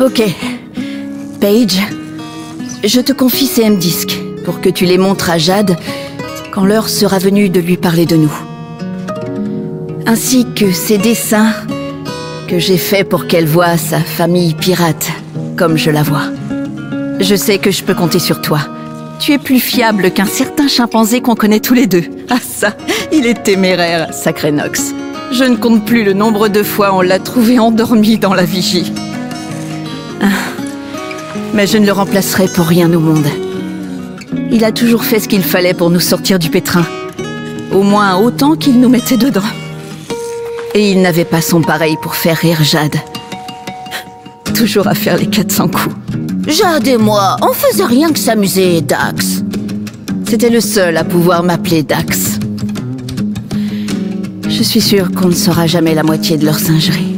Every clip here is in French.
Ok. Paige, je te confie ces M-Disques pour que tu les montres à Jade quand l'heure sera venue de lui parler de nous. Ainsi que ces dessins que j'ai faits pour qu'elle voie sa famille pirate, comme je la vois. Je sais que je peux compter sur toi. Tu es plus fiable qu'un certain chimpanzé qu'on connaît tous les deux. Ah ça, il est téméraire, sacré Nox. Je ne compte plus le nombre de fois on l'a trouvé endormi dans la vigie. Ah. Mais je ne le remplacerai pour rien au monde. Il a toujours fait ce qu'il fallait pour nous sortir du pétrin. Au moins autant qu'il nous mettait dedans. Et il n'avait pas son pareil pour faire rire Jade. Toujours à faire les 400 coups. Jade et moi, on faisait rien que s'amuser, Dax. C'était le seul à pouvoir m'appeler Dax. Je suis sûre qu'on ne saura jamais la moitié de leur singerie.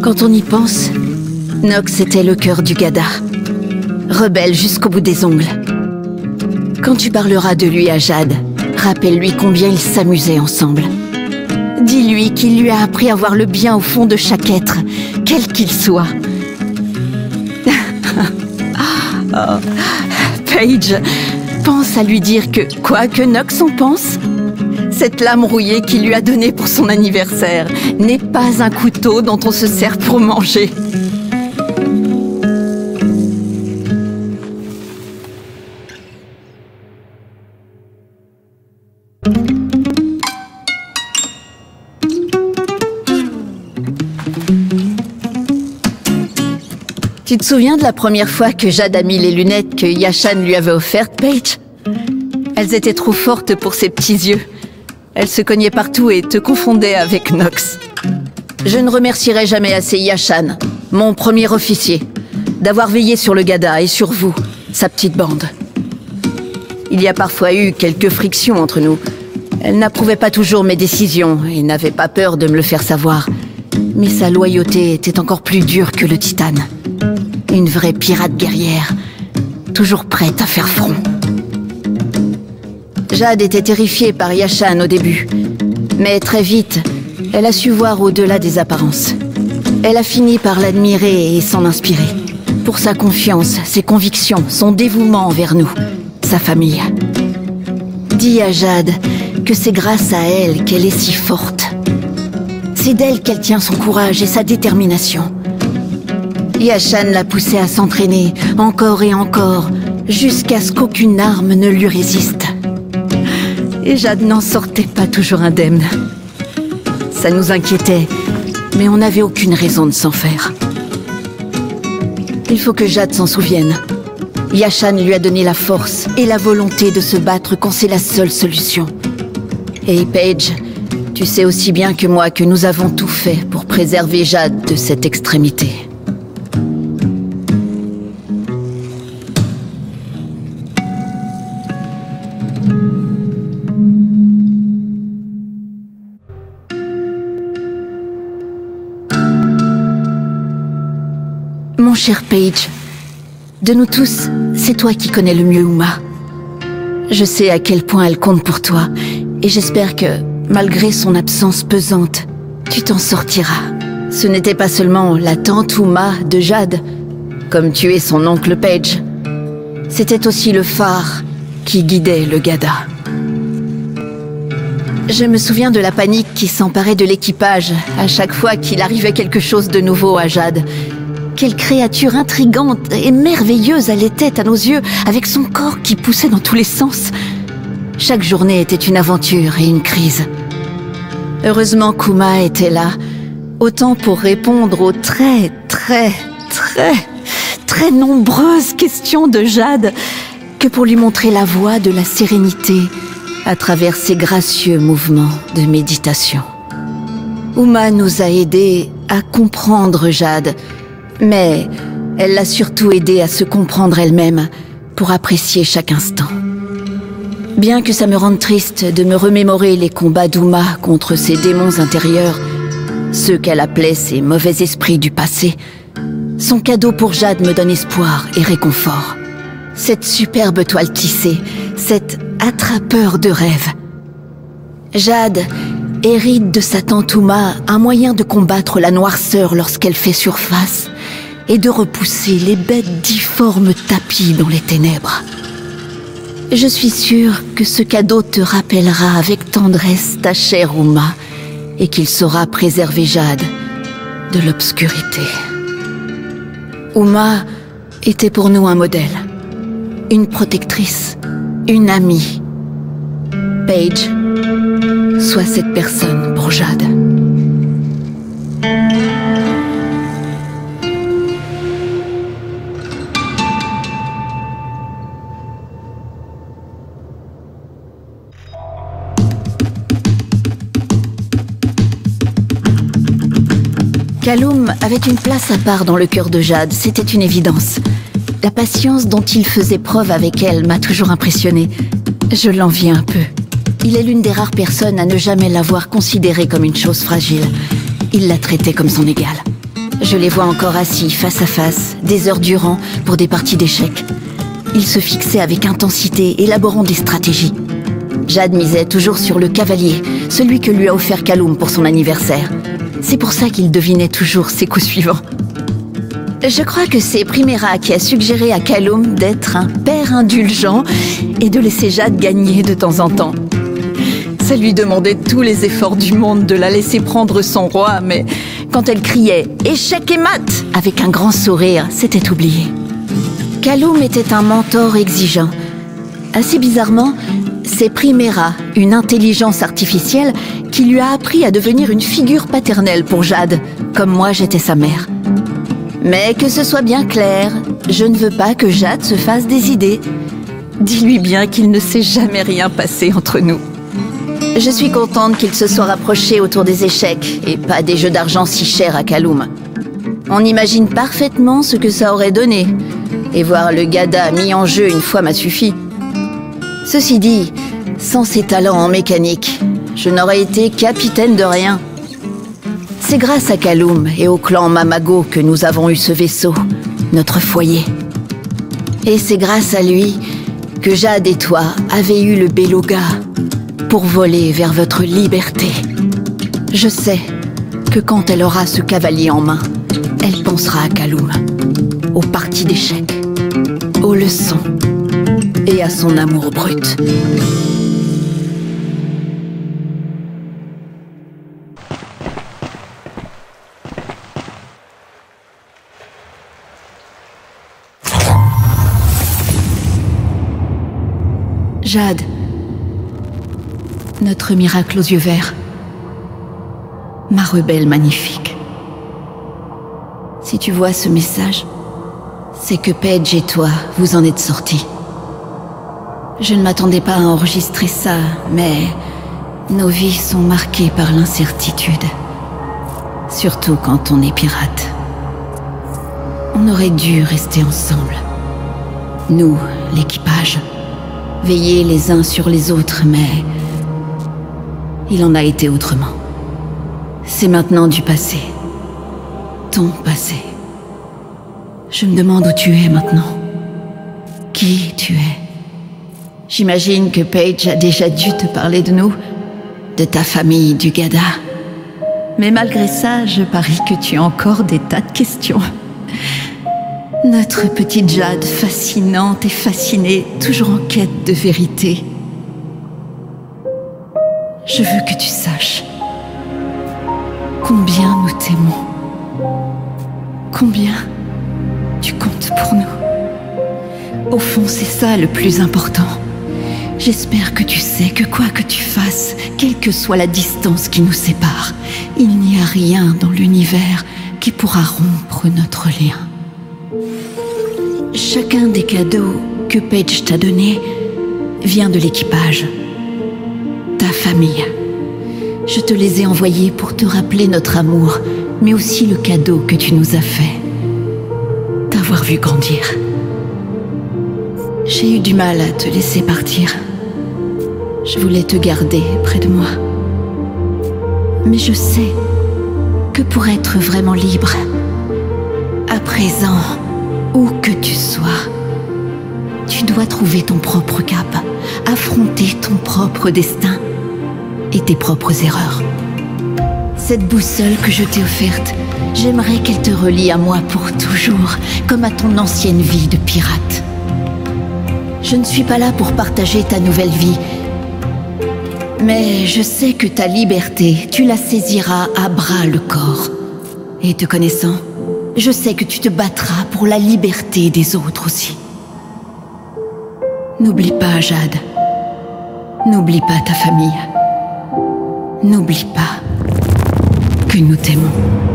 Quand on y pense, Nox était le cœur du Gada. Rebelle jusqu'au bout des ongles. Quand tu parleras de lui à Jade, rappelle-lui combien ils s'amusaient ensemble. Dis-lui qu'il lui a appris à voir le bien au fond de chaque être, quel qu'il soit. Oh. Paige, pense à lui dire que, quoi que Nox en pense, cette lame rouillée qu'il lui a donnée pour son anniversaire n'est pas un couteau dont on se sert pour manger. Tu te souviens de la première fois que Jade a mis les lunettes que Yashan lui avait offertes, Paige? Elles étaient trop fortes pour ses petits yeux. Elles se cognaient partout et te confondaient avec Nox. Je ne remercierai jamais assez Yashan, mon premier officier, d'avoir veillé sur le Gada et sur vous, sa petite bande. Il y a parfois eu quelques frictions entre nous. Elle n'approuvait pas toujours mes décisions et n'avait pas peur de me le faire savoir. Mais sa loyauté était encore plus dure que le titane. Une vraie pirate guerrière, toujours prête à faire front. Jade était terrifiée par Yashan au début, mais très vite, elle a su voir au-delà des apparences. Elle a fini par l'admirer et s'en inspirer. Pour sa confiance, ses convictions, son dévouement envers nous, sa famille. Dis à Jade que c'est grâce à elle qu'elle est si forte. C'est d'elle qu'elle tient son courage et sa détermination. Yashan l'a poussée à s'entraîner, encore et encore, jusqu'à ce qu'aucune arme ne lui résiste. Et Jade n'en sortait pas toujours indemne. Ça nous inquiétait, mais on n'avait aucune raison de s'en faire. Il faut que Jade s'en souvienne. Yashan lui a donné la force et la volonté de se battre quand c'est la seule solution. Et Paige, tu sais aussi bien que moi que nous avons tout fait pour préserver Jade de cette extrémité. Mon cher Paige, de nous tous, c'est toi qui connais le mieux Uma. Je sais à quel point elle compte pour toi, et j'espère que, malgré son absence pesante, tu t'en sortiras. Ce n'était pas seulement la tante Uma de Jade, comme tu es son oncle Paige. C'était aussi le phare qui guidait le Gada. Je me souviens de la panique qui s'emparait de l'équipage à chaque fois qu'il arrivait quelque chose de nouveau à Jade. Quelle créature intrigante et merveilleuse elle était à nos yeux, avec son corps qui poussait dans tous les sens. Chaque journée était une aventure et une crise. Heureusement qu'Uma était là, autant pour répondre aux très nombreuses questions de Jade, que pour lui montrer la voie de la sérénité à travers ses gracieux mouvements de méditation. Uma nous a aidés à comprendre Jade, mais elle l'a surtout aidée à se comprendre elle-même pour apprécier chaque instant. Bien que ça me rende triste de me remémorer les combats d'Uma contre ses démons intérieurs, ceux qu'elle appelait ses mauvais esprits du passé, son cadeau pour Jade me donne espoir et réconfort. Cette superbe toile tissée, cet attrapeur de rêves. Jade hérite de sa tante Uma un moyen de combattre la noirceur lorsqu'elle fait surface et de repousser les bêtes difformes tapies dans les ténèbres. Je suis sûre que ce cadeau te rappellera avec tendresse ta chère Uma et qu'il saura préserver Jade de l'obscurité. Uma était pour nous un modèle, une protectrice, une amie. Paige, sois cette personne pour Jade. Callum avait une place à part dans le cœur de Jade, c'était une évidence. La patience dont il faisait preuve avec elle m'a toujours impressionnée. Je l'envie un peu. Il est l'une des rares personnes à ne jamais l'avoir considérée comme une chose fragile. Il la traitait comme son égale. Je les vois encore assis face à face, des heures durant, pour des parties d'échecs. Ils se fixaient avec intensité, élaborant des stratégies. Jade misait toujours sur le cavalier, celui que lui a offert Callum pour son anniversaire. C'est pour ça qu'il devinait toujours ses coups suivants. Je crois que c'est Primera qui a suggéré à Callum d'être un père indulgent et de laisser Jade gagner de temps en temps. Ça lui demandait tous les efforts du monde de la laisser prendre son roi, mais quand elle criait « Échec et mat !» avec un grand sourire, c'était oublié. Callum était un mentor exigeant. Assez bizarrement, c'est Primera, une intelligence artificielle, qui lui a appris à devenir une figure paternelle pour Jade, comme moi j'étais sa mère. Mais que ce soit bien clair, je ne veux pas que Jade se fasse des idées. Dis-lui bien qu'il ne s'est jamais rien passé entre nous. Je suis contente qu'il se soit rapproché autour des échecs, et pas des jeux d'argent si chers à Callum. On imagine parfaitement ce que ça aurait donné, et voir le gada mis en jeu une fois m'a suffi. Ceci dit, sans ses talents en mécanique, je n'aurais été capitaine de rien. C'est grâce à Callum et au clan Mamago que nous avons eu ce vaisseau, notre foyer. Et c'est grâce à lui que Jade et toi avez eu le Beloga pour voler vers votre liberté. Je sais que quand elle aura ce cavalier en main, elle pensera à Callum, aux parties d'échecs, aux leçons et à son amour brut. Jade, notre miracle aux yeux verts, ma rebelle magnifique. Si tu vois ce message, c'est que Paige et toi, vous en êtes sortis. Je ne m'attendais pas à enregistrer ça, mais nos vies sont marquées par l'incertitude. Surtout quand on est pirate. On aurait dû rester ensemble. Nous, l'équipage, veiller les uns sur les autres, mais il en a été autrement. C'est maintenant du passé. Ton passé. Je me demande où tu es maintenant. Qui tu es. J'imagine que Paige a déjà dû te parler de nous, de ta famille, du Gada. Mais malgré ça, je parie que tu as encore des tas de questions. Notre petite Jade, fascinante et fascinée, toujours en quête de vérité. Je veux que tu saches combien nous t'aimons, combien tu comptes pour nous. Au fond, c'est ça le plus important. J'espère que tu sais que quoi que tu fasses, quelle que soit la distance qui nous sépare, il n'y a rien dans l'univers qui pourra rompre notre lien. Chacun des cadeaux que Paige t'a donnés vient de l'équipage, ta famille. Je te les ai envoyés pour te rappeler notre amour, mais aussi le cadeau que tu nous as fait, t'avoir vu grandir. J'ai eu du mal à te laisser partir. Je voulais te garder près de moi. Mais je sais que pour être vraiment libre, à présent, où que tu sois, tu dois trouver ton propre cap, affronter ton propre destin et tes propres erreurs. Cette boussole que je t'ai offerte, j'aimerais qu'elle te relie à moi pour toujours, comme à ton ancienne vie de pirate. Je ne suis pas là pour partager ta nouvelle vie, mais je sais que ta liberté, tu la saisiras à bras le corps. Et te connaissant, je sais que tu te battras pour la liberté des autres aussi. N'oublie pas, Jade. N'oublie pas ta famille. N'oublie pas que nous t'aimons.